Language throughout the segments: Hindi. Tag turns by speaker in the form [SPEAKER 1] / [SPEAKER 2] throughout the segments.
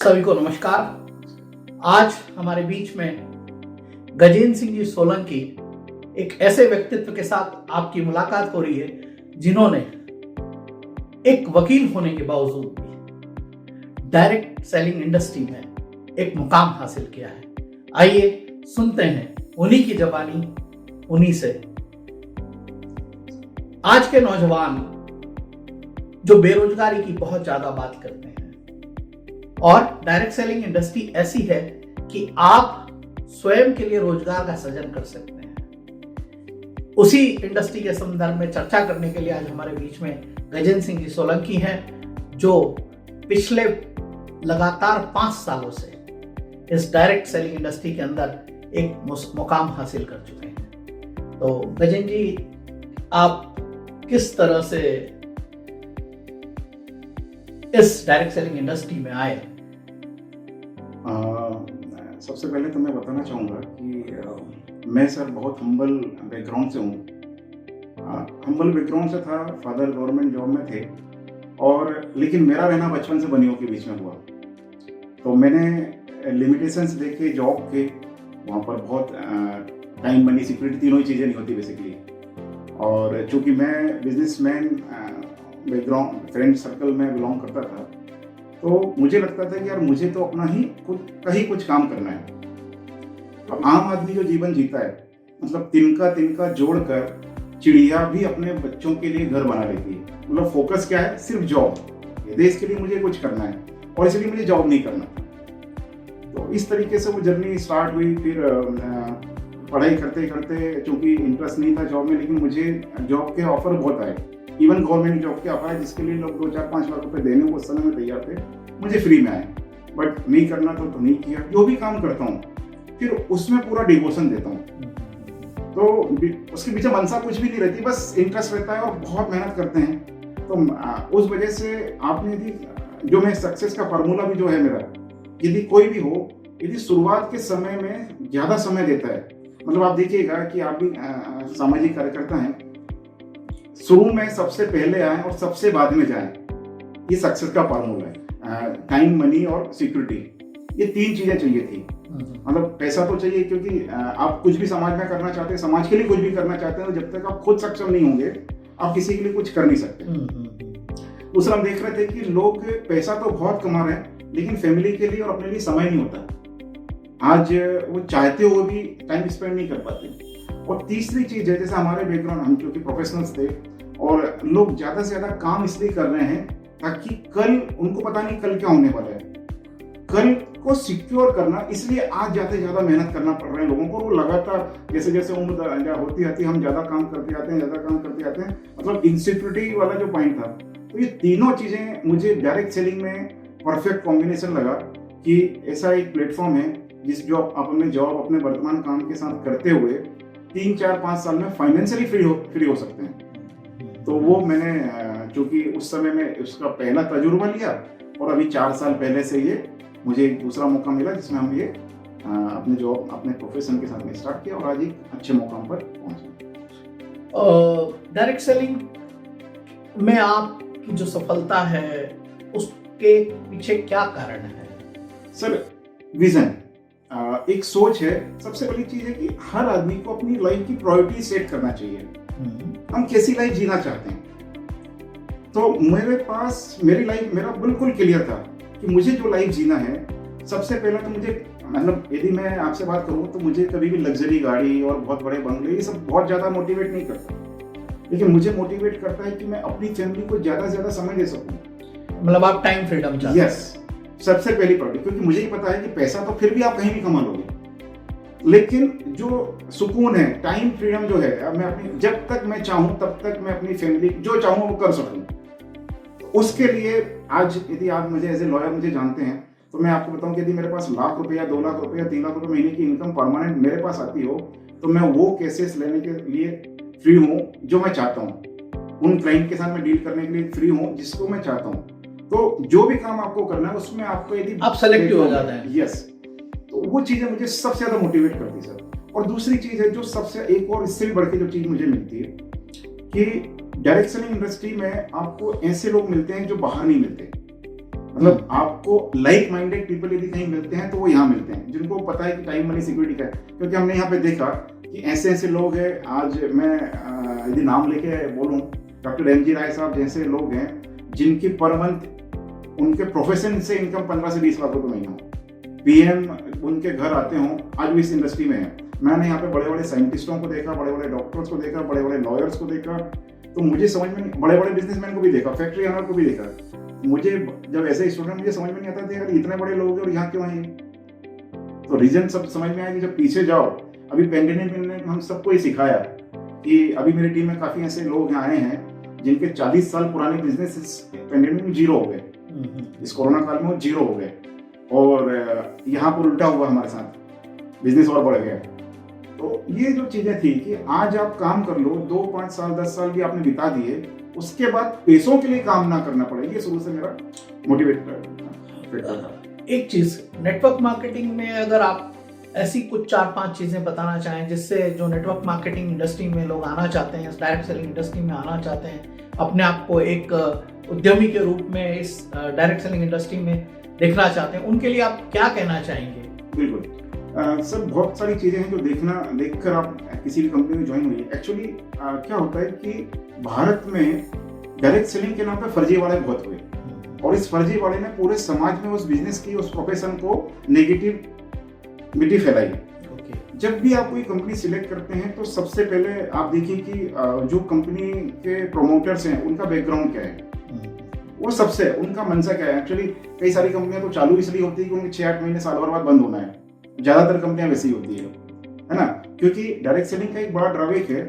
[SPEAKER 1] सभी को नमस्कार। आज हमारे बीच में गजेंद्र सिंह जी सोलंकी, एक ऐसे व्यक्तित्व के साथ आपकी मुलाकात हो रही है जिन्होंने एक वकील होने के बावजूद भी डायरेक्ट सेलिंग इंडस्ट्री में एक मुकाम हासिल किया है। आइए सुनते हैं उन्हीं की जबानी, उन्हीं से। आज के नौजवान जो बेरोजगारी की बहुत ज्यादा बात करते हैं, और डायरेक्ट सेलिंग इंडस्ट्री ऐसी है कि आप स्वयं के लिए रोजगार का सृजन कर सकते हैं। उसी इंडस्ट्री के संदर्भ में चर्चा करने के लिए आज हमारे बीच में गजेंद्र सिंह जी सोलंकी हैं, जो पिछले लगातार 5 सालों से इस डायरेक्ट सेलिंग इंडस्ट्री के अंदर एक मुकाम हासिल कर चुके हैं। तो गजेंद्र जी, आप किस तरह से इस डायरेक्ट सेलिंग इंडस्ट्री में आए?
[SPEAKER 2] सबसे पहले तो मैं बताना चाहूँगा कि मैं सर बहुत हम्बल बैकग्राउंड से हूँ। हम्बल बैकग्राउंड से था, फादर गवर्नमेंट जॉब में थे, और लेकिन मेरा रहना बचपन से बनियों के बीच में हुआ। तो मैंने लिमिटेशंस देखे जॉब के, वहाँ पर बहुत टाइम मनी सिक्योरिटी तीनों ही चीज़ें नहीं होती बेसिकली। और चूँकि मैं बिजनेसमैन बैकग्राउंड फ्रेंड सर्कल में बिलोंग करता था, तो मुझे लगता था कि यार मुझे तो अपना ही कुछ काम करना है। अब आम आदमी जो जीवन जीता है, मतलब तिनका जोड़कर चिड़िया भी अपने बच्चों के लिए घर बना लेती है। मतलब फोकस क्या है? सिर्फ जॉब। देश के लिए मुझे कुछ करना है और इसलिए मुझे जॉब नहीं करना। तो इस तरीके से वो जर्नी स्टार्ट हुई। फिर पढ़ाई करते करते, चूँकि इंटरेस्ट नहीं था जॉब में, लेकिन मुझे जॉब के ऑफर बहुत आए। इवन गवर्नमेंट जॉब के ऑफर है जिसके लिए लोग 2-4-5 लाख रुपए देने को उस समय में तैयार थे, मुझे फ्री में आए। बट नहीं करना तो नहीं किया। जो भी काम करता हूँ फिर उसमें पूरा डिवोशन देता हूँ। तो उसके पीछे मनसा कुछ भी नहीं रहती, बस इंटरेस्ट रहता है और बहुत मेहनत करते हैं। तो उस वजह से आपने यदि जो मैं सक्सेस का फार्मूला भी जो है मेरा, यदि कोई भी हो, यदि शुरुआत के समय में ज़्यादा समय देता है, मतलब आप देखिएगा कि आप भी सामाजिक कार्यकर्ता हैं, शुरू में सबसे पहले आए और सबसे बाद में जाएं, ये सक्सेस का फार्मूला है। टाइम, मनी और सिक्योरिटी, ये 3 चीजें चाहिए थी। मतलब पैसा तो चाहिए, क्योंकि आप कुछ भी समाज में करना चाहते हैं, समाज के लिए कुछ भी करना चाहते हैं, तो जब तक आप खुद सक्षम नहीं होंगे आप किसी के लिए कुछ कर नहीं सकते। दूसरा, हम देख रहे थे कि लोग पैसा तो बहुत कमा रहे हैं, लेकिन फैमिली के लिए और अपने लिए समय नहीं होता। आज वो चाहते हुए भी टाइम स्पेंड नहीं कर पाते। और तीसरी चीज है, जैसे हमारे बैकग्राउंड, हम क्योंकि प्रोफेशनल्स थे और लोग ज्यादा से ज्यादा काम इसलिए कर रहे हैं ताकि कल, उनको पता नहीं कल क्या होने वाला है, कल को सिक्योर करना, इसलिए आज ज्यादा मेहनत करना पड़ रहा है लोगों को। वो लगातार जैसे जैसे उम्र होती आती हम ज्यादा काम करते आते हैं, मतलब इनसिक्योरिटी वाला जो पॉइंट था। तो ये तीनों चीजें मुझे डायरेक्ट सेलिंग में परफेक्ट कॉम्बिनेशन लगा कि ऐसा एक प्लेटफॉर्म है जिस जो आप अपने जॉब, अपने वर्तमान काम के साथ करते हुए 3-4-5 साल में फाइनेंशियली फ्री हो सकते हैं। तो वो मैंने चूंकि उस समय में उसका पहला तजुर्बा लिया, और अभी 4 साल पहले से ये मुझे एक दूसरा मौका मिला जिसमें हम ये अपने जॉब, अपने प्रोफेशन के साथ में स्टार्ट किया, और आज एक अच्छे मुकाम पर पहुंचे।
[SPEAKER 1] डायरेक्ट सेलिंग में आपकी जो सफलता है उसके पीछे क्या कारण है?
[SPEAKER 2] सर, विजन, एक सोच है। सबसे बड़ी चीज है कि हर आदमी को अपनी लाइफ की प्रायोरिटी सेट करना चाहिए। हम कैसी लाइफ जीना चाहते हैं। तो मेरे पास मेरा बिल्कुल क्लियर था कि मुझे जो लाइफ जीना है, सबसे पहले तो मुझे, मतलब यदि मैं आपसे बात करूं तो मुझे कभी भी लग्जरी गाड़ी और बहुत बड़े बंगले, ये सब बहुत ज्यादा मोटिवेट नहीं करता, लेकिन मुझे मोटिवेट करता है कि मैं अपनी फैमिली को ज्यादा से ज्यादा समय दे सकूं।
[SPEAKER 1] मतलब आप टाइम फ्रीडम चाहते हैं?
[SPEAKER 2] यस, सबसे पहली प्रायोरिटी, क्योंकि मुझे ही पता है कि पैसा तो फिर भी आप कहीं भी कमा लोगे, लेकिन जो सुकून है, टाइम फ्रीडम जो है, अब मैं अपनी, जब तक मैं चाहूं तब तक मैं अपनी फैमिली जो चाहूं वो कर सकूं। तो उसके लिए आज यदि आप मुझे एज ए लॉयर मुझे जानते हैं, तो मैं आपको बताऊं कि यदि मेरे पास लाख रुपया, 2 लाख रुपया, 3 लाख रुपये महीने की इनकम परमानेंट मेरे पास आती हो, तो मैं वो केसेस लेने के लिए फ्री हूँ जो मैं चाहता हूँ। उन क्लाइंट के साथ मैं डील करने के लिए फ्री हूँ जिसको मैं चाहता हूँ। तो जो भी काम आपको करना है उसमें आपको यदि
[SPEAKER 1] आप सेलेक्टिव हो जाते हैं।
[SPEAKER 2] यस, तो वो चीजें मुझे सबसे ज्यादा मोटिवेट करती है सर। और दूसरी चीज है जो सबसे, एक और इससे भी बढ़ के जो चीज मुझे मिलती है कि डायरेक्ट सेलिंग इंडस्ट्री में आपको ऐसे लोग मिलते हैं जो बाहर नहीं मिलते। मतलब आपको लाइक माइंडेड पीपल यदि कहीं मिलते हैं तो वो यहाँ मिलते हैं, जिनको पता है कि टाइम मनी सिक्योरिटी का है। क्योंकि हमने यहाँ पे देखा कि ऐसे ऐसे लोग हैं, आज मैं यदि नाम लेके बोलूँ, डॉक्टर एम जी राय साहब जैसे लोग हैं जिनकी पर मंथ उनके प्रोफेशन से इनकम 15 से 20 लाख रुपए महीना हो, पीएम उनके घर आते हों, आज भी इस इंडस्ट्री में है। मैंने यहाँ पे बड़े बड़े साइंटिस्टों को देखा, बड़े बड़े डॉक्टर्स को देखा, बड़े बड़े लॉयर्स को देखा, तो मुझे समझ में नहीं, बड़े बड़े बिजनेसमैन को भी देखा, फैक्ट्री ओनर को भी देखा। मुझे जब ऐसे स्टूडेंट, मुझे समझ में नहीं आता था यार इतने बड़े लोग हैं और यहाँ क्यों आए। तो रीजन सब समझ में आया कि जब पीछे जाओ, अभी पेंडेमिक ने हम सबको ये सिखाया कि अभी मेरी टीम में काफी ऐसे लोग आए हैं जिनके 40 साल पुराने बिजनेस पेंडेमिक में जीरो हो गए, इस कोरोना काल में वो जीरो हो गए। और यहाँ पर उल्टा हुआ हमारे साथ, बिजनेस और बढ़ गया। तो ये जो चीजें थी कि आज आप काम कर लो, 2, 5 साल 10 साल भी आपने बिता दिए, उसके बाद पैसों के लिए काम ना करना पड़े, ये शुरू से मेरा मोटिवेट कर।
[SPEAKER 1] एक चीज नेटवर्क मार्केटिंग में अगर आप ऐसी कुछ 4-5 चीजें बताना चाहें जिससे जो नेटवर्क मार्केटिंग इंडस्ट्री में लोग आना चाहते हैं, डायरेक्ट सेलिंग इंडस्ट्री में आना चाहते हैं, अपने आप को एक उद्यमी के रूप में इस डायरेक्ट सेलिंग इंडस्ट्री में देखना चाहते हैं, उनके लिए आप क्या कहना चाहेंगे?
[SPEAKER 2] बिल्कुल सर, बहुत सारी चीजें हैं जो देखकर आप किसी भी कंपनी में ज्वाइन हुई है। एक्चुअली क्या होता है कि भारत में डायरेक्ट सेलिंग के नाम पे फर्जीवाड़े बहुत हुए, और इस फर्जीवाड़े ने पूरे समाज में उस बिजनेस की, उस प्रोफेशन को नेगेटिविटी फैलाई। जब भी आप कोई कंपनी सिलेक्ट करते हैं तो सबसे पहले आप देखिए कि जो कंपनी के प्रोमोटर्स हैं उनका बैकग्राउंड क्या है, वो सबसे उनका मंशा क्या है। एक्चुअली कई सारी कंपनियां तो चालू इसलिए होती है कि उनके 6-8 महीने साल भर बाद बंद होना है, ज्यादातर कंपनियां वैसी होती है ना। क्योंकि डायरेक्ट सेलिंग का एक बड़ा ड्रॉबैक है,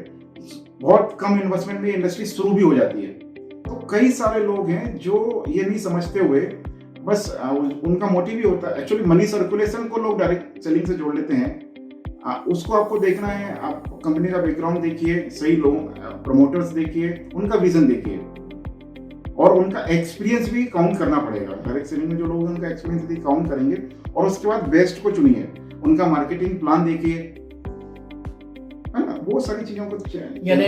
[SPEAKER 2] बहुत कम इन्वेस्टमेंट में इंडस्ट्री शुरू भी हो जाती है। तो कई सारे लोग हैं जो ये नहीं समझते हुए, बस उनका मोटिव ही होता है, एक्चुअली मनी सर्कुलेशन को लोग डायरेक्ट सेलिंग से जोड़ लेते हैं। उसको आपको देखना है, आप कंपनी का बैकग्राउंड देखिए, सही लोग प्रमोटर्स देखिए, उनका विजन देखिए, और उनका एक्सपीरियंस भी काउंट करना पड़ेगा। डायरेक्ट सेलिंग में जो लोग हैं उनका एक्सपीरियंस भी काउंट करेंगे, और उसके बाद बेस्ट को चुनिए, उनका मार्केटिंग प्लान देखिए, है ना, वो सारी चीजों को।
[SPEAKER 1] यानी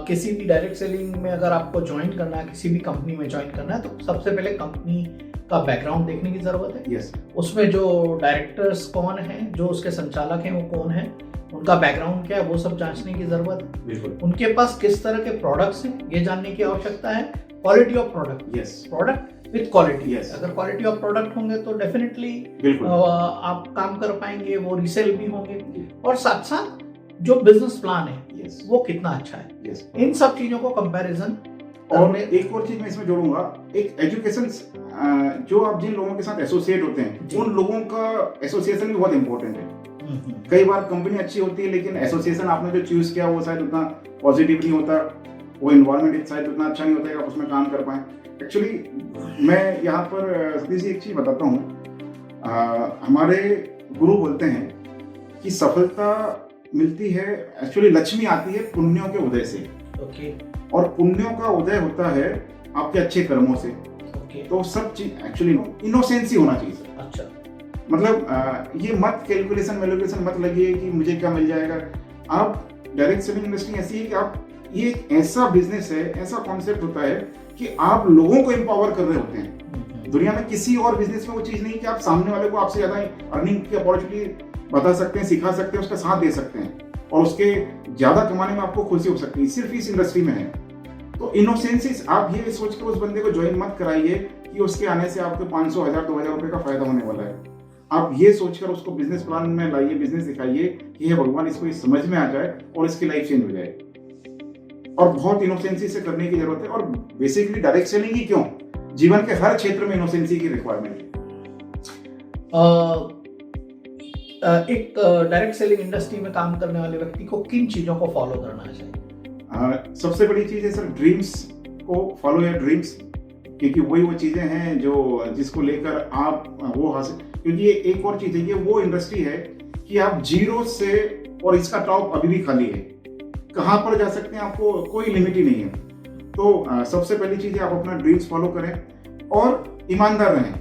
[SPEAKER 1] किसी भी डायरेक्ट सेलिंग में अगर आपको ज्वाइन करना है, किसी भी कंपनी में ज्वाइन करना है, तो सबसे पहले कंपनी का बैकग्राउंड देखने की जरूरत है।
[SPEAKER 2] यस।
[SPEAKER 1] उसमें जो डायरेक्टर्स कौन हैं, जो उसके संचालक हैं वो कौन है, उनका बैकग्राउंड क्या है, वो सब जांचने की जरूरत है।
[SPEAKER 2] बिल्कुल।
[SPEAKER 1] उनके पास किस तरह के प्रोडक्ट्स हैं ये जानने की आवश्यकता है। Quality of product,
[SPEAKER 2] yes,
[SPEAKER 1] product with quality.
[SPEAKER 2] Yes.
[SPEAKER 1] अगर क्वालिटी ऑफ प्रोडक्ट होंगे तो डेफिनेटली आप काम कर पाएंगे, वो रीसेल भी होंगे, और साथ साथ जो बिजनेस प्लान है
[SPEAKER 2] Yes.
[SPEAKER 1] वो कितना अच्छा है।
[SPEAKER 2] Yes.
[SPEAKER 1] इन सब चीजों को कंपैरिजन।
[SPEAKER 2] और एक और चीज मैं इसमें जोड़ूंगा, एक एजुकेशन, जो आप जिन लोगों के साथ एसोसिएट होते हैं उन लोगों का एसोसिएशन भी बहुत इंपॉर्टेंट है। कई बार कंपनी अच्छी होती है लेकिन एसोसिएशन आपने जो चूज किया वो शायद उतना पॉजिटिव नहीं होता, वो इन्वायरमेंट शायद उतना अच्छा नहीं होता है कि आप उसमें काम कर पाए। एक्चुअली मैं यहाँ पर सतीश जी एक चीज बताता हूँ, हमारे गुरु बोलते हैं कि सफलता मिलती है, एक्चुअली लक्ष्मी आती है पुण्यों के उदय से।
[SPEAKER 1] ओके।
[SPEAKER 2] और पुण्यों का उदय होता है आपके अच्छे कर्मों से।
[SPEAKER 1] ओके।
[SPEAKER 2] तो सब चीज एक्चुअली इनोसेंसी होना चाहिए।
[SPEAKER 1] अच्छा।
[SPEAKER 2] मतलब ये मत कैलकुलेशन मत लगिए कि मुझे क्या मिल जाएगा। आप डायरेक्ट सेलिंग इंडस्ट्री ऐसी है कि आप, ये एक ऐसा बिजनेस है, ऐसा कॉन्सेप्ट होता है कि आप लोगों को एम्पावर कर रहे होते हैं। दुनिया में किसी और बिजनेस में वो चीज नहीं कि आप सामने वाले को आपसे ज्यादा अर्निंग की अपॉर्चुनिटी बता सकते हैं, सिखा सकते हैं, उसका साथ दे सकते हैं, और उसके ज्यादा कमाने में आपको खुशी हो सकती है, सिर्फ इस इंडस्ट्री में है। तो इनोसेंसिस, आप ये सोचकर उस बंदे को ज्वाइन मत कराइए कि उसके आने से आपको 500, 1000, 2000 रुपए का फायदा होने वाला है। आप ये सोचकर उसको बिजनेस प्लान में लाइए, बिजनेस दिखाइए कि हे भगवान इसको समझ में आ जाए और इसकी लाइफ चेंज हो जाए। और बहुत इनोसेंसी से करने की जरूरत है। और बेसिकली डायरेक्ट सेलिंग ही क्यों, जीवन के हर क्षेत्र में इनोसेंसी की रिक्वायरमेंट है।
[SPEAKER 1] एक डायरेक्ट सेलिंग इंडस्ट्री में काम करने वाले व्यक्ति को किन चीजों को फॉलो करना चाहिए?
[SPEAKER 2] सबसे बड़ी चीज है सर, ड्रीम्स को फॉलो या ड्रीम्स, क्योंकि वही वो चीजें हैं जो जिसको लेकर आप वो हासिल, क्योंकि ये एक और चीज है, ये वो इंडस्ट्री है कि आप जीरो से, और इसका टॉप अभी भी खाली है, कहां पर जा सकते हैं आपको कोई लिमिट ही नहीं है। तो सबसे पहली चीज है आप अपना ड्रीम्स फॉलो करें और ईमानदार रहें।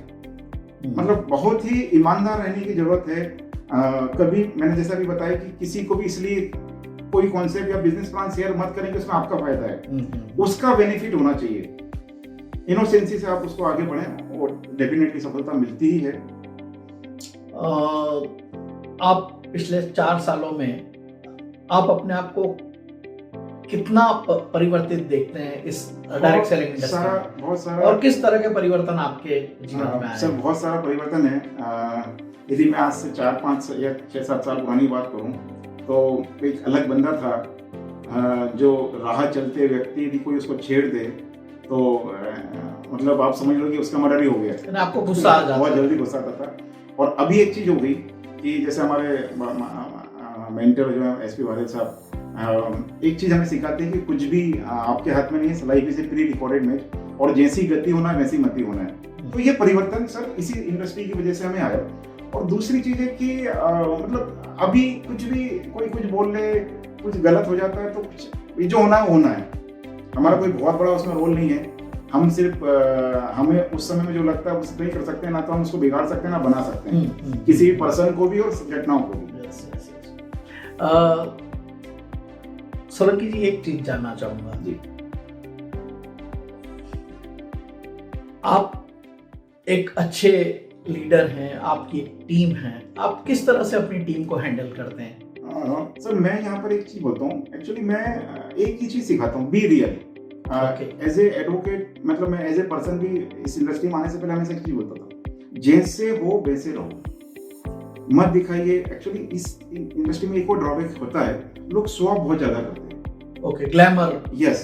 [SPEAKER 2] मतलब बहुत ही ईमानदार रहने की जरूरत है। कभी मैंने जैसा भी बताया कि किसी को भी इसलिए कोई कॉन्सेप्ट या बिजनेस प्लान शेयर मत करें कि उसमें आपका फायदा है, उसका बेनिफिट होना चाहिए। इनोसेंसी से आप उसको आगे बढ़ें वो डेफिनेटली सफलता मिलती ही है।
[SPEAKER 1] आप पिछले 4 सालों में आप अपने आप को कितना परिवर्तित देखते हैं इस डायरेक्ट सेलिंग इंडस्ट्री में?
[SPEAKER 2] बहुत सारा।
[SPEAKER 1] और किस तरह के परिवर्तन आपके जीवन में आए?
[SPEAKER 2] सर बहुत सारा परिवर्तन है। यदि मैं आज से 4-5 या 6-7 साल पुरानी बात करूं तो एक अलग बंदा था जो राह चलते व्यक्ति यदि कोई उसको छेड़ दे तो मतलब आप समझ लो कि उसका मर्डर ही हो गया।
[SPEAKER 1] आपको गुस्सा आ जाता?
[SPEAKER 2] बहुत जल्दी गुस्सा आता था। और अभी एक चीज हो गई कि जैसे हमारे मेंटर जो है एसपी वारिद साहब एक चीज हमें सिखाते हैं कि कुछ भी आपके हाथ में नहीं है, सलाइफ इज प्री रिकॉर्डेड मैच और जैसी गति होना है वैसी मति होना है। तो ये परिवर्तन सर इसी इंडस्ट्री की वजह से हमें आया। और दूसरी चीज है कि मतलब अभी कुछ भी कोई कुछ बोल ले, कुछ गलत हो जाता है तो कुछ ये जो होना है होना है। हमारा कोई बहुत बड़ा उसमें रोल नहीं है। हम सिर्फ हमें उस समय में जो लगता है उसे नहीं कर सकते, ना तो हम उसको बिगाड़ सकते हैं ना बना सकते हैं किसी भी पर्सन को भी और घटनाओं को भी।
[SPEAKER 1] सोलंकी जी एक चीज जानना चाहूंगा
[SPEAKER 2] जी,
[SPEAKER 1] आप एक अच्छे लीडर हैं, आपकी एक टीम है, आप किस तरह से अपनी टीम को हैंडल करते हैं?
[SPEAKER 2] सर मैं यहाँ पर एक चीज बोलता हूँ। एक्चुअली मैं एक ही चीज सिखाता हूँ, be real. As a advocate मतलब मैं एज ए पर्सन भी इस इंडस्ट्री में आने से पहले हमेशा एक चीज बोलता था, जैसे हो वैसे रहो, मत दिखाइए। एक्चुअली इस इंडस्ट्री में एक और ड्रॉबैक होता है, लोग शो ऑफ बहुत ज्यादा करते हैं।
[SPEAKER 1] Okay, glamour.
[SPEAKER 2] यस।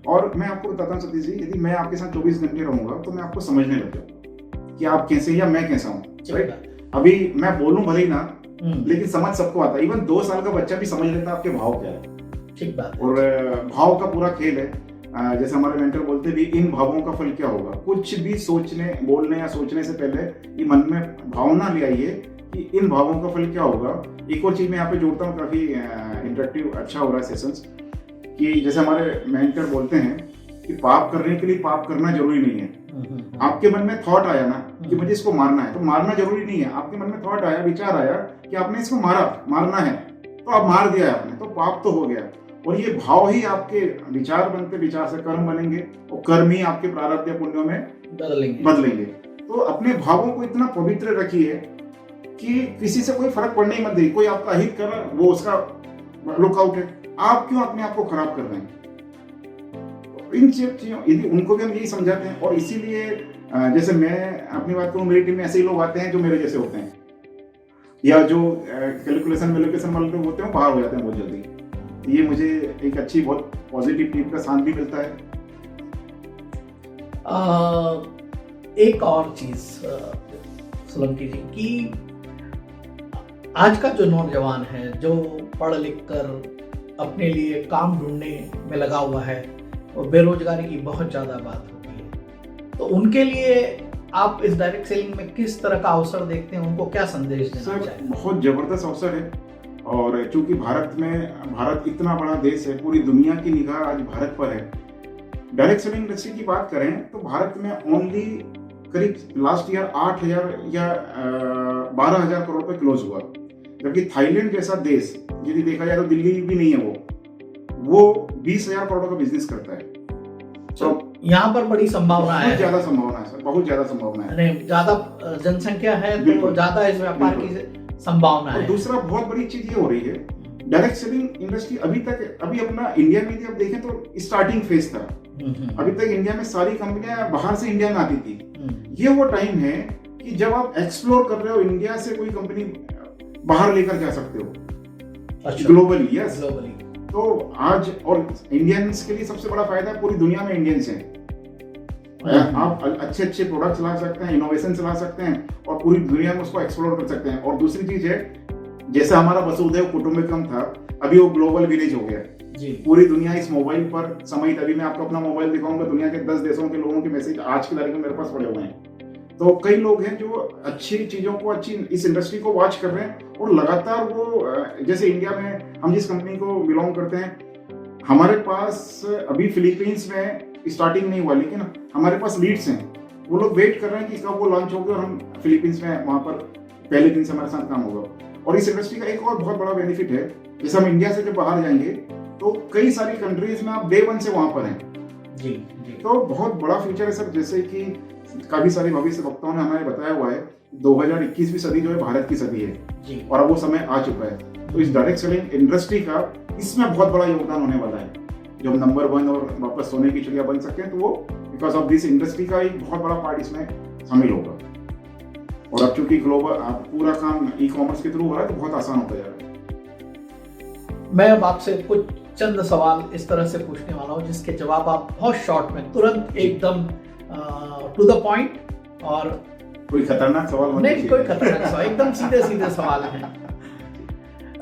[SPEAKER 2] और मैं आपको बताता हूँ सतीश जी, यदि मैं आपके साथ 24 घंटे रहूंगा तो मैं आपको समझने लग जाऊंगा कि आप कैसे या मैं कैसा हूँ। राइट। अभी मैं बोलूं भले ही ना, लेकिन समझ सबको आता है। इवन 2 साल का बच्चा भी समझ लेता है आपके भाव क्या है।
[SPEAKER 1] ठीक बात।
[SPEAKER 2] और भाव का पूरा खेल है। जैसे हमारे मेंटर बोलते भी, इन भावों का फल क्या होगा। कुछ भी सोचने, बोलने या सोचने से पहले ये मन में भावना ले आइए कि इन भावों का फल क्या होगा। एक और चीज मैं यहाँ पे जोड़ता हूँ, काफी इंटरेक्टिव अच्छा हो रहा है सेशंस, कि जैसे हमारे मेंटर बोलते हैं कि पाप करने के लिए पाप करना जरूरी नहीं है। आपके मन में थॉट आया ना कि मुझे इसको मारना है, तो मारना जरूरी नहीं है। आपके मन में थॉट आया, विचार आया कि आपने इसको मारना है, तो आप मार दिया आपने, तो पाप तो हो गया। और ये भाव ही आपके विचार बनते, विचार से कर्म बनेंगे और कर्म ही आपके प्रारब्ध या पुण्यों में बदलेंगे। तो अपने भावों को इतना पवित्र रखिए कि किसी से कोई फर्क पड़ने ही मत दे। कोई आपका हित कर रहा है, वो उसका लुकआउट है, आप क्यों अपने आप को खराब कर रहे हैं। इन चीजों यदि उनको भी हम यही समझाते हैं। और इसीलिए जैसे मैं अपनी बात करूं, मेरी टीम में ऐसे ही लोग आते हैं जो मेरे जैसे होते हैं, या जो कैलकुलेशन वाले लोग होते हैं बाहर हो जाते हैं बहुत जल्दी। ये मुझे एक अच्छी बहुत पॉजिटिव टीम का साथ भी मिलता है।
[SPEAKER 1] एक और चीज सोलंकी जी की, आज का जो नौजवान है जो पढ़ लिख कर अपने लिए काम ढूंढने में लगा हुआ है और बेरोजगारी की बहुत ज्यादा बात होती है, तो उनके लिए आप इस डायरेक्ट सेलिंग में किस तरह का अवसर देखते हैं, उनको क्या संदेश देना चाहिए?
[SPEAKER 2] बहुत जबरदस्त अवसर है। और चूंकि भारत इतना बड़ा देश है, पूरी दुनिया की निगाह आज भारत पर है। डायरेक्ट सेलिंग इंडस्ट्री की बात करें तो भारत में ओनली करीब लास्ट ईयर 8,000 या 12,000 करोड़ पे क्लोज हुआ, जबकि थाईलैंड जैसा देश यदि देखा जाए तो दिल्ली भी नहीं है, वो 20,000 करोड़ का बिजनेस करता है।
[SPEAKER 1] तो यहाँ पर बड़ी संभावना है,
[SPEAKER 2] बहुत ज्यादा संभावना है सर, बहुत ज्यादा संभावना है।
[SPEAKER 1] ज्यादा जनसंख्या है तो ज्यादा इस व्यापार की संभावना है।
[SPEAKER 2] और दूसरा बहुत बड़ी चीज ये हो रही है, डायरेक्ट सेलिंग इंडस्ट्री अभी अपना इंडिया में यदि आप देखें तो स्टार्टिंग फेज था। अभी तक इंडिया में सारी कंपनियां बाहर से इंडिया में आती थी। ये वो टाइम है कि जब आप एक्सप्लोर कर रहे हो, इंडिया से कोई कंपनी बाहर लेकर जा सकते हो ग्लोबली। यस, तो आज और इंडियंस के लिए सबसे बड़ा फायदा पूरी दुनिया में इंडियंस हैं। आप अच्छे प्रोडक्ट्स ला सकते हैं, इनोवेशन ला सकते हैं और पूरी दुनिया में उसको एक्सप्लोर कर सकते हैं। और दूसरी चीज है, जैसा हमारा वसुधैव कुटुंबकम था, अभी वो ग्लोबल विलेज हो गया जी। पूरी दुनिया इस मोबाइल पर समाहित। अभी मैं आपको अपना मोबाइल दिखाऊंगा, दुनिया के 10 देशों के लोगों के मैसेज आज की तारीख में मेरे पास पड़े हुए हैं। तो कई लोग हैं जो अच्छी चीजों को, अच्छी इस इंडस्ट्री को वॉच कर रहे हैं और लगातार वो, जैसे इंडिया में हम जिस कंपनी को बिलोंग करते हैं, हमारे पास अभी फिलीपींस में स्टार्टिंग नहीं हुआ, लेकिन हमारे पास लीड्स हैं। वो लोग वेट कर रहे हैं कि कब वो लॉन्च होगा और हम फिलीपींस में वहां पर पहले दिन से हमारे साथ काम होगा। और इस इंडस्ट्री का एक और बहुत बड़ा बेनिफिट है, जैसे हम इंडिया से जब बाहर जाएंगे तो कई सारी कंट्रीज में आप डे 1 से वहां पर हैं जी। तो बहुत बड़ा फ्यूचर है सर। जैसे कि काफी सारे भविष्य वक्ताओं ने हमें बताया हुआ है 2021वीं सदी जो है भारत की सदी है
[SPEAKER 1] जी।
[SPEAKER 2] और अब वो समय आ चुका है। तो इस डायरेक्ट सेलिंग इंडस्ट्री का इसमें बहुत बड़ा योगदान होने वाला है। जो हम नंबर 1 और वापस सोने की चिड़िया बन सकते हैं, तो वो बिकॉज ऑफ दिस इंडस्ट्री का एक बहुत बड़ा पार्ट इसमें शामिल होगा। और अब चूंकि ग्लोबल पूरा काम ई कॉमर्स के थ्रू हो रहा है, तो बहुत आसान होता जा रहा है।
[SPEAKER 1] मैं अब आपसे कुछ चंद सवाल इस तरह से पूछने वाला हूँ जिसके जवाब आप बहुत शॉर्ट में, तुरंत, एकदम टू द पॉइंट, और
[SPEAKER 2] कोई खतरनाक सवाल
[SPEAKER 1] नहीं, कोई खतरनाक सवाल, एकदम सीधे सीधे सवाल हैं।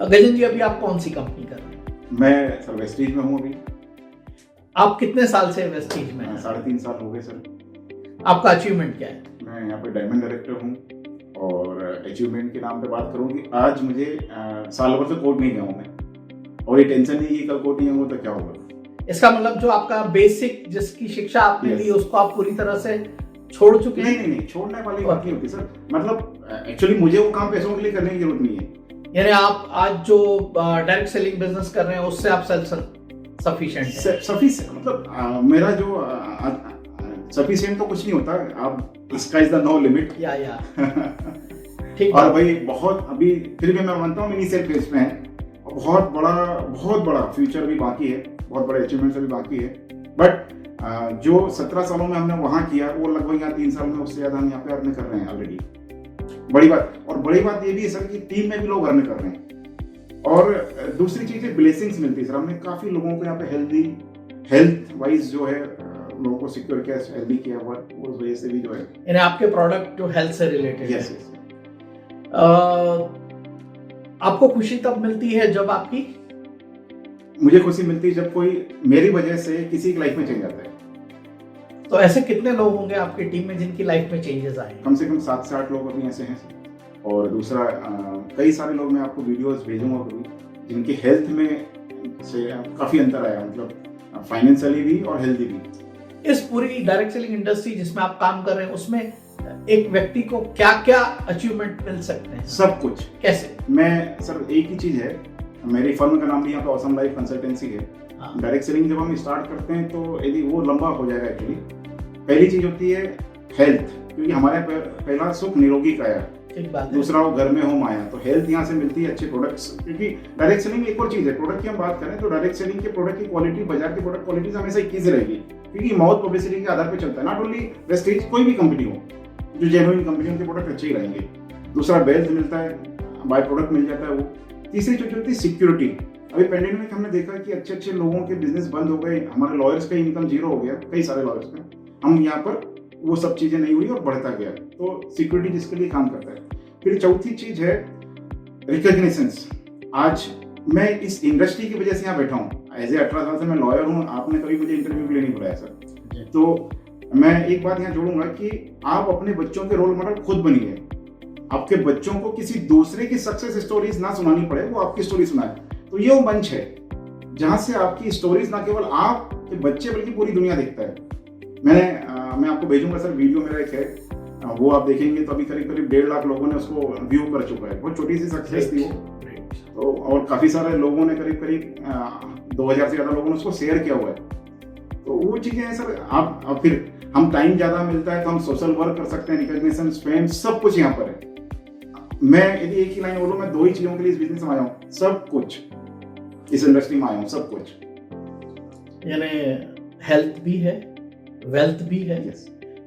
[SPEAKER 1] गजन जी, अभी आप कौन सी कंपनी कर रहे हैं?
[SPEAKER 2] मैं सर वेस्टीज में हूँ अभी।
[SPEAKER 1] आप कितने साल से वेस्टीज में हैं?
[SPEAKER 2] 3.5 साल हो गए सर।
[SPEAKER 1] आपका अचीवमेंट क्या है?
[SPEAKER 2] मैं यहाँ पे डायमंड डायरेक्टर हूँ। और अचीवमेंट के नाम पे बात करूँ कि आज मुझे साल भर से कोर्ट नहीं गया हूँ मैं, और ये टेंशन नहीं कि कल कोर्ट नहीं होगा तो क्या होगा।
[SPEAKER 1] इसका मतलब जो आपका बेसिक जिसकी शिक्षा आपने ली उसको आप पूरी तरह से छोड़ चुके हैं?
[SPEAKER 2] नहीं, छोड़ने वाली बात नहीं होती सर। मतलब एक्चुअली मुझे वो काम पैसों के लिए करने की जरूरत नहीं है।
[SPEAKER 1] यानी आप आज जो डायरेक्ट सेलिंग बिजनेस कर रहे हैं उससे आप सेल्फ सफिशिएंट हैं?
[SPEAKER 2] सफिशिएंट मतलब मेरा जो सफिशिएंट तो कुछ नहीं होता। आप sky is the no limit.
[SPEAKER 1] या ठीक।
[SPEAKER 2] और भाई बहुत अभी फिर भी मैं मानता हूँ इनिशियल फेज में है, और बहुत बड़ा फ्यूचर भी बाकी है, बहुत बड़े अचीवमेंट्स भी बाकी है। बट जो 17 सालों में हमने वहाँ किया, वो लगभग यहाँ 3 साल में उससे ज्यादा हम यहाँ पे अर्न कर रहे हैं ऑलरेडी। बड़ी बात ये भी है सर कि टीम में भी लोग अर्न कर रहे हैं। और दूसरी चीज है ब्लेसिंग्स मिलती है सर। हमने काफी लोगों को यहाँ पे हेल्थ वाइज जो है लोगों को सिक्योर किया, हेल्दी किया हुआ, उस वजह से भी जो है।
[SPEAKER 1] यानी आपके प्रोडक्ट जो हेल्थ से रिलेटेड है।
[SPEAKER 2] यस।
[SPEAKER 1] आपको खुशी तब मिलती है जब
[SPEAKER 2] मुझे खुशी मिलती है जब कोई मेरी वजह से किसी की लाइफ में चेंज आता है।
[SPEAKER 1] तो ऐसे कितने लोग होंगे आपकी टीम में जिनकी लाइफ में चेंजेस आए?
[SPEAKER 2] कम से कम 7 से 8 लोग अभी ऐसे हैं। और दूसरा कई सारे लोग, मैं आपको वीडियोस भेजूंगा कभी, जिनकी हेल्थ में से काफी अंतर आया, मतलब फाइनेंशियली भी और हेल्दी भी।
[SPEAKER 1] इस पूरी डायरेक्ट सेलिंग इंडस्ट्री जिसमें आप काम कर रहे हैं, उसमें एक व्यक्ति को क्या क्या अचीवमेंट मिल सकते हैं?
[SPEAKER 2] सब कुछ।
[SPEAKER 1] कैसे?
[SPEAKER 2] मैं सर एक ही चीज है, मेरी फर्म का नाम भी यहाँ पे ऑसम लाइफ कंसल्टेंसी है। डायरेक्ट सेलिंग जब हम स्टार्ट करते हैं तो यदि वो लंबा हो जाएगा एक्चुअली। पहली चीज होती है हेल्थ, क्योंकि हमारे पहला सुख निरोगी काया, दूसरा वो घर में हो माया। तो हेल्थ यहाँ से मिलती है, अच्छे प्रोडक्ट्स। क्योंकि डायरेक्ट सेलिंग एक और चीज है, प्रोडक्ट की हम बात करें तो डायरेक्ट सेलिंग के प्रोडक्ट की क्वालिटी, बाजार की प्रोडक्ट क्वालिटी हमेशा 21 रहेगी, क्योंकि माउथ पब्लिसिटी के आधार पर चलता है। नॉट ओनली वेस्टेज, कोई भी कंपनी हो, जो जेन्युइन कंपनी, उनके प्रोडक्ट अच्छे ही रहेंगे। दूसरा वेल्थ मिलता है, बाय प्रोडक्ट मिल जाता है वो। तीसरी चीज होती है सिक्योरिटी। अभी पेंडेमिक में हमने देखा कि अच्छे लोगों के बिजनेस बंद हो गए, हमारे लॉयर्स का इनकम 0 हो गया, कई सारे लॉयर्स का। हम यहाँ पर वो सब चीजें नहीं हुई और बढ़ता गया, तो सिक्योरिटी जिसके लिए काम करता है। फिर चौथी चीज है रिकॉग्निशंस। आज मैं इस इंडस्ट्री की वजह से यहाँ बैठा हूँ। एज ए 18 साल से मैं लॉयर हूँ, आपने कभी मुझे इंटरव्यू के लिए नहीं बुलाया सर। तो मैं एक बात यहाँ जोड़ूंगा कि आप अपने बच्चों के रोल मॉडल खुद बनिए। आपके बच्चों को किसी दूसरे की सक्सेस स्टोरीज ना सुनानी पड़े, वो आपकी स्टोरी सुनाए। तो ये वो मंच है जहां से आपकी स्टोरीज ना केवल आपके बच्चे बल्कि पूरी दुनिया देखता है। मैं आपको भेजूंगा सर, वीडियो मेरा एक है, वो आप देखेंगे तो अभी करीब 1.5 लाख लोगों ने उसको व्यू कर चुका है। बहुत छोटी सी सक्सेस थी वो, तो और काफी सारे लोगों ने करीब 2000 से ज्यादा लोगों ने उसको शेयर किया हुआ है। तो वो चीजें हैं सर। आप फिर हम टाइम ज्यादा मिलता है तो हम सोशल वर्क कर सकते हैं, रिकॉग्निशन, फेम, सब कुछ यहाँ पर है। मैं यदि एक ही लाइन बोलूं, मैं 2 ही चीजों के लिए इस बिजनेस में आया हूँ, सब कुछ इस इंडस्ट्री में आया हूँ, सब कुछ।
[SPEAKER 1] यानी हेल्थ भी है, वेल्थ भी है,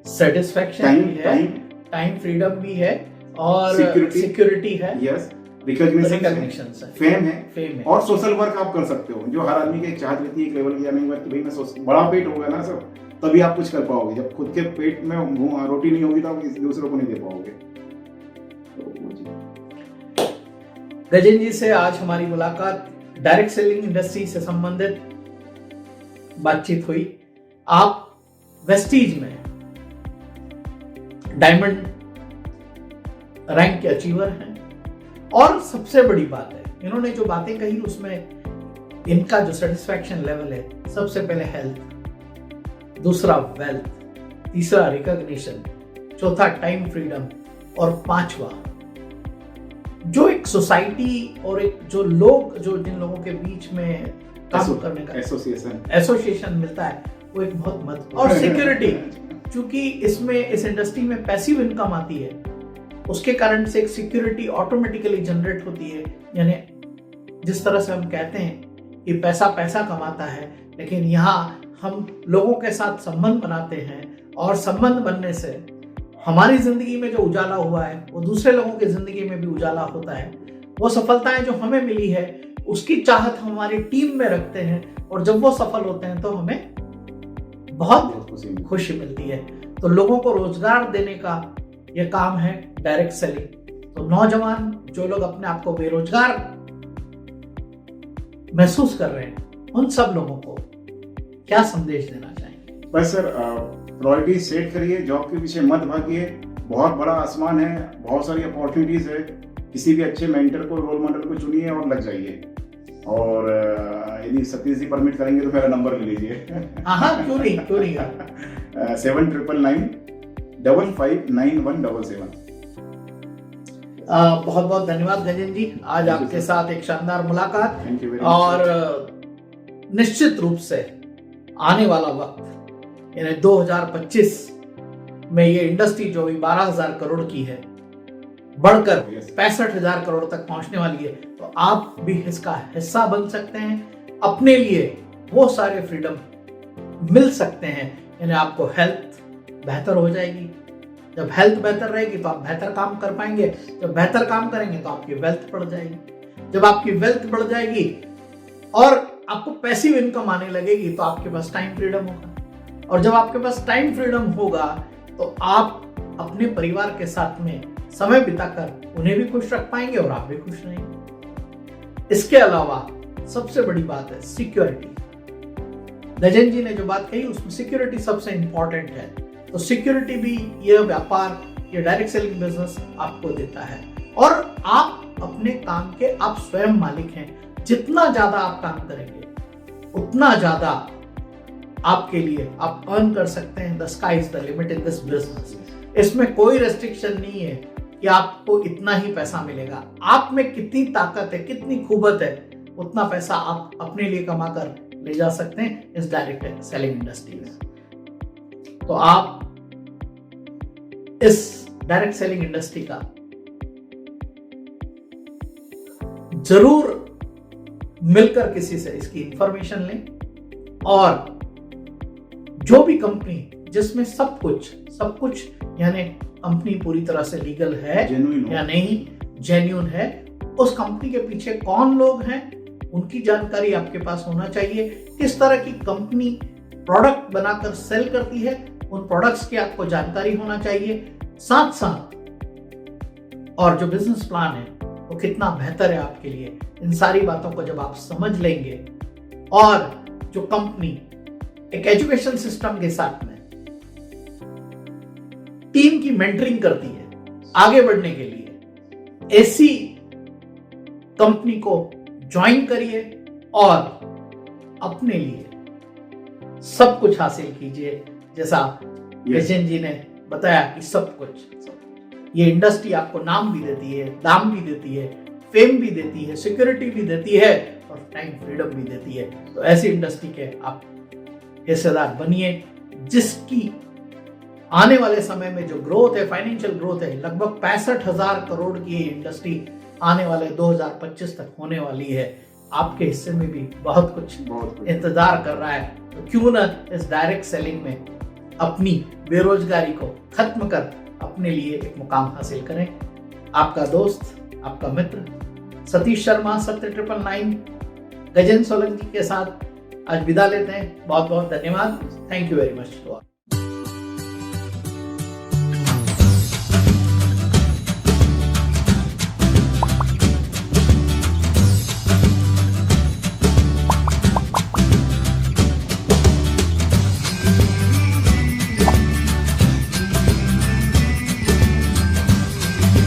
[SPEAKER 1] सेटिस्फैक्शन भी है, टाइम फ्रीडम भी है, और सिक्योरिटी है,
[SPEAKER 2] यस, रिकॉग्निशन, फेम है, और सोशल वर्क आप कर सकते हो, जो हर आदमी की एक चाहत रहती है एक लेवल की, नहीं कि भाई मैं बड़ा पेट होगा ना सब, तभी आप कुछ कर पाओगे। जब खुद के पेट में रोटी नहीं होगी तो आप किसी दूसरे को नहीं दे पाओगे।
[SPEAKER 1] गजेन जी से आज हमारी मुलाकात डायरेक्ट सेलिंग इंडस्ट्री से संबंधित बातचीत हुई। आप वेस्टीज में डायमंड रैंक के अचीवर हैं, और सबसे बड़ी बात है, इन्होंने जो बातें कही उसमें इनका जो सेटिस्फैक्शन लेवल है, सबसे पहले हेल्थ, दूसरा वेल्थ, तीसरा रिकॉग्निशन, चौथा टाइम फ्रीडम, और 5वां जो एक सोसाइटी और एक जो लोग, जो जिन लोगों के बीच में काम करने का एसोसिएशन मिलता है, वो एक बहुत महत्वपूर्ण, और सिक्योरिटी। चूंकि इसमें इस इंडस्ट्री में पैसिव इनकम आती है, उसके कारण से एक सिक्योरिटी ऑटोमेटिकली जनरेट होती है। यानी जिस तरह से हम कहते हैं कि पैसा पैसा कमाता है, लेकिन यहाँ हम लोगों के साथ संबंध बनाते हैं और संबंध बनने से हमारी जिंदगी में जो उजाला हुआ है वो दूसरे लोगों की जिंदगी में भी उजाला होता है। वो सफलताएं जो हमें मिली है उसकी चाहत हमारी टीम में रखते हैं और जब वो सफल होते हैं तो हमें बहुत खुशी मिलती है। तो लोगों को रोजगार देने का ये काम है डायरेक्ट सेलिंग। तो नौजवान जो लोग अपने आप को बेरोजगार महसूस कर रहे हैं, उन सब लोगों को क्या संदेश देना चाहेंगे?
[SPEAKER 2] बस सर, प्रायोरिटी सेट करिए, जॉब के पीछे मत भागिए। बहुत बड़ा आसमान है, बहुत सारी अपॉर्चुनिटीज है। किसी भी अच्छे मेंटर को, रोल मॉडल को चुनिए और लग जाइए। और यदि सतीश जी परमिट करेंगे तो मेरा नंबर ले लीजिए।
[SPEAKER 1] हाँ, क्यों नहीं
[SPEAKER 2] 7999559177।
[SPEAKER 1] बहुत बहुत धन्यवाद गजेंद्र जी, आज आपके साथ एक शानदार मुलाकात।
[SPEAKER 2] Thank you very much.
[SPEAKER 1] और निश्चित रूप से आने वाला वक्त यानी 2025 में ये इंडस्ट्री जो भी 12,000 करोड़ की है बढ़कर 65,000 करोड़ तक पहुंचने वाली है। तो आप भी इसका हिस्सा बन सकते हैं, अपने लिए वो सारे फ्रीडम मिल सकते हैं। यानी आपको हेल्थ बेहतर हो जाएगी। जब हेल्थ बेहतर रहेगी तो आप बेहतर काम कर पाएंगे। जब बेहतर काम करेंगे तो आपकी वेल्थ बढ़ जाएगी। जब आपकी वेल्थ बढ़ जाएगी और आपको पैसिव इनकम आने लगेगी तो आपके पास टाइम फ्रीडम होगा। और जब आपके पास टाइम फ्रीडम होगा तो आप अपने परिवार के साथ में समय बिताकर उन्हें भी खुश रख पाएंगे और आप भी खुश रहेंगे। इसके अलावा सबसे बड़ी बात है सिक्योरिटी। गजेंद्र जी ने जो बात कही उसमें सिक्योरिटी सबसे इंपॉर्टेंट है। तो सिक्योरिटी भी यह व्यापार, ये डायरेक्ट सेलिंग बिजनेस आपको देता है। और आप अपने काम के आप स्वयं मालिक हैं। जितना ज्यादा आप काम करेंगे उतना ज्यादा आपके लिए आप अर्न कर सकते हैं। The sky is the limit in this business. इसमें कोई रेस्ट्रिक्शन नहीं है कि आपको इतना ही पैसा मिलेगा। आप में कितनी ताकत है, कितनी खूबत है, उतना पैसा आप अपने लिए कमाकर ले जा सकते हैं इस डायरेक्ट सेलिंग इंडस्ट्री में। तो आप इस डायरेक्ट सेलिंग इंडस्ट्री का जरूर मिलकर किसी से इसकी इंफॉर्मेशन लें। और जो भी कंपनी जिसमें सब कुछ यानी कंपनी पूरी तरह से लीगल है या नहीं, जेन्युइन है, उस कंपनी के पीछे कौन लोग हैं उनकी जानकारी आपके पास होना चाहिए। किस तरह की कंपनी प्रोडक्ट बनाकर सेल करती है, उन प्रोडक्ट्स की आपको जानकारी होना चाहिए। साथ साथ और जो बिजनेस प्लान है वो कितना बेहतर है आपके लिए, इन सारी बातों को जब आप समझ लेंगे और जो कंपनी एक एजुकेशन सिस्टम के साथ में टीम की मेंटरिंग करती है आगे बढ़ने के लिए, ऐसी कंपनी को ज्वाइन करिए और अपने लिए सब कुछ हासिल कीजिए। जैसा गजेंद्र जी ने बताया कि सब कुछ ये इंडस्ट्री आपको नाम भी देती है, दाम भी देती है, फेम भी देती है, सिक्योरिटी भी देती है और टाइम फ्रीडम भी देती है। तो ऐसी इंडस्ट्री के आप हिस्सेदार बनिए, जिसकी आने वाले समय में जो ग्रोथ है, फाइनेंशियल ग्रोथ है, लगभग 65,000 करोड़ की इंडस्ट्री आने वाले 2025 तक होने वाली है। आपके हिस्से में भी बहुत कुछ इंतजार कर रहा है। तो क्यों ना इस डायरेक्ट सेलिंग में अपनी बेरोजगारी को खत्म कर अपने लिए एक मुकाम हासिल करें। आपका दोस्त, आपका मित्र सतीश शर्मा, सत्य 999 गजेंद्र सोलंकी के साथ आज विदा लेते हैं। बहुत बहुत धन्यवाद। Thank you very much.